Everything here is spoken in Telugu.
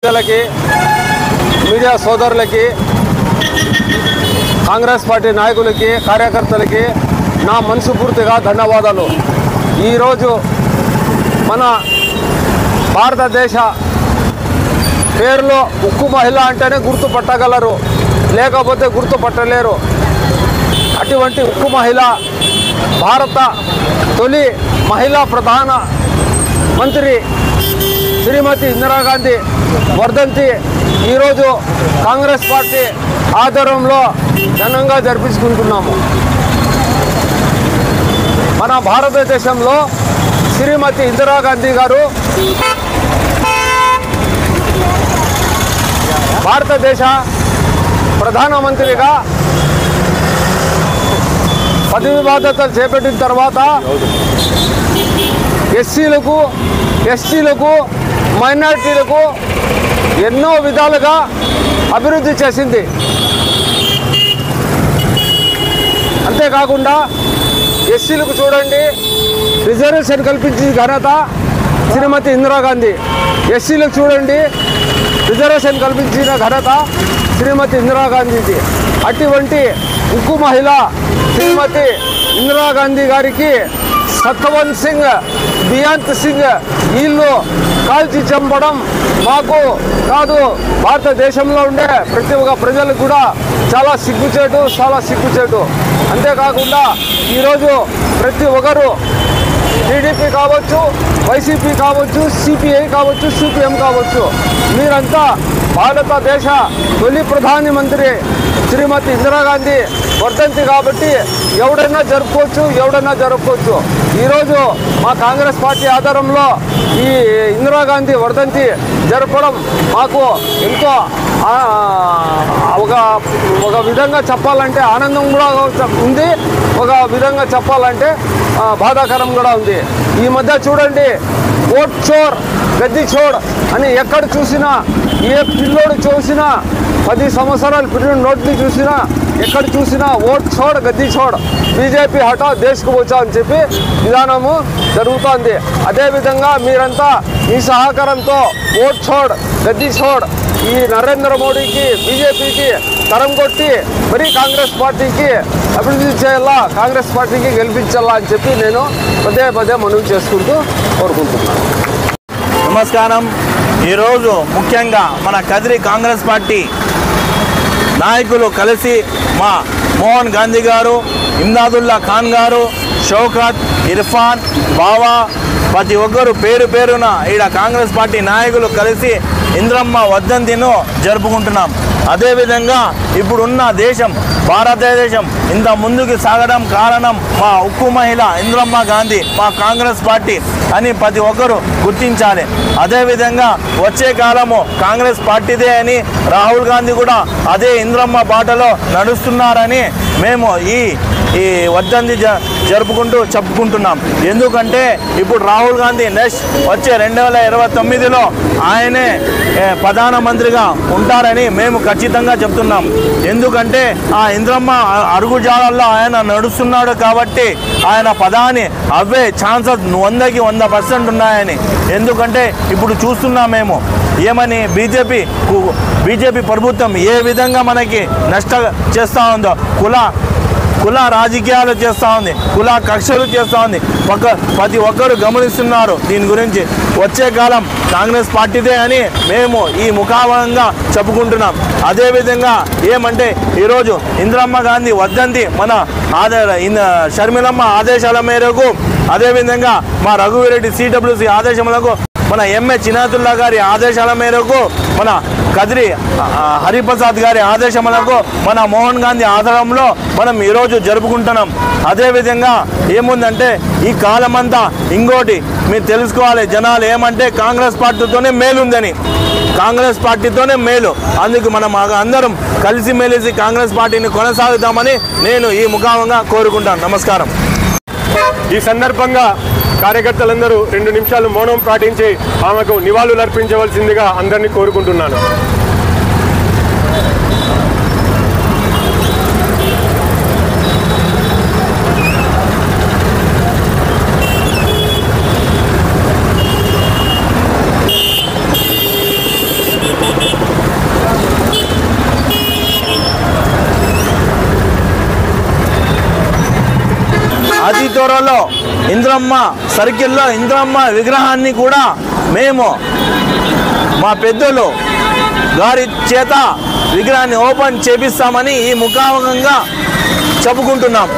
ప్రజలకి మీడియా సోదరులకి కాంగ్రెస్ పార్టీ నాయకులకి కార్యకర్తలకి నా మనస్ఫూర్తిగా ధన్యవాదాలు। ఈరోజు మన భారతదేశ పేరులో ఉక్కు మహిళ అంటేనే గుర్తుపట్టగలరు, లేకపోతే గుర్తుపట్టలేరు। అటువంటి ఉక్కు మహిళ భారత తొలి మహిళా ప్రధాన మంత్రి శ్రీమతి ఇందిరాగాంధీ వర్ధంతి ఈరోజు కాంగ్రెస్ పార్టీ ఆధ్వర్యంలో ఘనంగా జరిపించుకుంటున్నాము। మన భారతదేశంలో శ్రీమతి ఇందిరాగాంధీ గారు భారతదేశ ప్రధానమంత్రిగా పదవి బాధ్యతలు చేపట్టిన తర్వాత ఎస్సీలకు, ఎస్టీలకు, మైనారిటీలకు ఎన్నో విధాలుగా అభివృద్ధి చేసింది। అంతేకాకుండా ఎస్సీలకు చూడండి, రిజర్వేషన్ కల్పించిన ఘనత శ్రీమతి ఇందిరాగాంధీ। ఎస్సీలకు చూడండి, రిజర్వేషన్ కల్పించిన ఘనత శ్రీమతి ఇందిరాగాంధీది। అటువంటి ఉక్కు మహిళ శ్రీమతి ఇందిరాగాంధీ గారికి సత్వంత్ సింగ్, బియాంత్ సింగ్ వీళ్ళు కాల్చి చంపడం మాకు కాదు, భారతదేశంలో ఉండే ప్రతి ఒక్క ప్రజలకు కూడా చాలా సిగ్గుచేటు। అంతేకాకుండా ఈరోజు ప్రతి ఒక్కరు టీడీపీ కావచ్చు, వైసీపీ కావచ్చు, సిపిఐ కావచ్చు, సిపిఎం కావచ్చు, మీరంతా భారతదేశ తొలి ప్రధానమంత్రి శ్రీమతి ఇందిరాగాంధీ వర్ధంతి కాబట్టి ఎవడైనా జరుపుకోవచ్చు। ఈరోజు మా కాంగ్రెస్ పార్టీ ఆధారంలో ఈ ఇందిరాగాంధీ వర్ధంతి జరపడం మాకు ఎంతో ఒక విధంగా చెప్పాలంటే ఆనందం కూడా ఉంది, ఒక విధంగా చెప్పాలంటే బాధాకరం కూడా ఉంది। ఈ మధ్య చూడండి, ఓట్ చోర్ గద్దీ చోర్ అని ఎక్కడ చూసినా, ఏ పిల్లోడు చూసినా, 10 సంవత్సరాల పిల్లలు నోట్ని చూసినా, ఎక్కడ చూసినా ఓట్ చోడ్ గద్దీ చోడ్, బీజేపీ హఠా దేశకు వచ్చా అని చెప్పి విధానము జరుగుతోంది। అదేవిధంగా మీరంతా ఈ సహకారంతో ఓట్ చోడ్ గద్దీ చోడ్ ఈ నరేంద్ర మోడీకి, బీజేపీకి తరం కొట్టి మరీ కాంగ్రెస్ పార్టీకి అభివృద్ధి చేయాలా, కాంగ్రెస్ పార్టీకి గెలిపించాలా అని చెప్పి నేను పదే మనవి చేసుకుంటూ కోరుకుంటున్నాను। నమస్కారం। ఈరోజు ముఖ్యంగా మన కదిరి కాంగ్రెస్ పార్టీ నాయకులు కలిసి మా మోహన్ గాంధీ గారు, ఇమ్దాదుల్లా ఖాన్ గారు, షౌకత్, ఇర్ఫాన్, బావా ప్రతి ఒక్కరు పేరున ఈడ కాంగ్రెస్ పార్టీ నాయకులు కలిసి ఇందిరమ్మ వర్ధంతిను జరుపుకుంటున్నాం। అదేవిధంగా ఇప్పుడున్న దేశం భారతదేశం ఇంత ముందుకు సాగడం కారణం మా ఉక్కు మహిళ ఇందిరమ్మ గాంధీ, మా కాంగ్రెస్ పార్టీ అని ప్రతి ఒక్కరు గుర్తించాలి। అదేవిధంగా వచ్చే కాలము కాంగ్రెస్ పార్టీదే అని రాహుల్ గాంధీ కూడా అదే ఇందిరమ్మ బాటలో నడుస్తున్నారని మేము ఈ వర్ధంతి జరుపుకుంటూ చెప్పుకుంటున్నాం। ఎందుకంటే ఇప్పుడు రాహుల్ గాంధీ నెక్స్ట్ వచ్చే 2029లో ఆయనే ప్రధానమంత్రిగా ఉంటారని మేము ఖచ్చితంగా చెప్తున్నాం। ఎందుకంటే ఆ ఇందిరమ్మ అడుగుజాడల్లో ఆయన నడుస్తున్నాడు కాబట్టి ఆయన ప్రధాని అవే ఛాన్సెస్ 100కి 100% ఉన్నాయని। ఎందుకంటే ఇప్పుడు చూస్తున్నాం మేము ఏమని బీజేపీ ప్రభుత్వం ఏ విధంగా మనకి నష్టం చేస్తూ ఉందో, కుల రాజకీయాలు చేస్తూ ఉంది, కుల కక్షలు చేస్తూ ఉంది, ప్రతి ఒక్కరు గమనిస్తున్నారు। దీని గురించి వచ్చే కాలం కాంగ్రెస్ పార్టీదే అని మేము ఈ ముఖాముఖంగా చెప్పుకుంటున్నాం। అదేవిధంగా ఏమంటే ఈరోజు ఇందిరమ్మ గాంధీ వర్ధంతి మన షర్మిలమ్మ ఆదేశాల మేరకు, అదేవిధంగా మా రఘువీరెడ్డి సిడబ్ల్యూసి ఆదేశములకు, మన ఎంఏ చినాతుల్లా గారి ఆదేశాల మేరకు, మన కదిరి హరిప్రసాద్ గారి ఆదేశములకు, మన మోహన్ గాంధీ ఆధారంలో మనం ఈరోజు జరుపుకుంటున్నాం। అదేవిధంగా ఏముందంటే ఈ కాలమంతా ఇంకోటి మీరు తెలుసుకోవాలి, జనాలు ఏమంటే కాంగ్రెస్ పార్టీతోనే మేలుందని, కాంగ్రెస్ పార్టీతోనే మేలు, అందుకు మనం అందరం కలిసిమెలిసి కాంగ్రెస్ పార్టీని కొనసాగుతామని నేను ఈ ముఖాముఖంగా కోరుకుంటాను। నమస్కారం। ఈ సందర్భంగా కార్యకర్తలందరూ 2 నిమిషాలు మౌనం పాటించి ఆమెకు నివాళులు అర్పించవలసిందిగా అందరినీ కోరుకుంటున్నాను। అతి త్వరలో ఇంద్రమ్మ సర్కిల్లో ఇంద్రమ్మ విగ్రహాన్ని కూడా మేము మా పెద్దలు గారి చేత విగ్రహాన్ని ఓపెన్ చేపిస్తామని ఈ ముఖాముఖంగా చెప్పుకుంటున్నాం.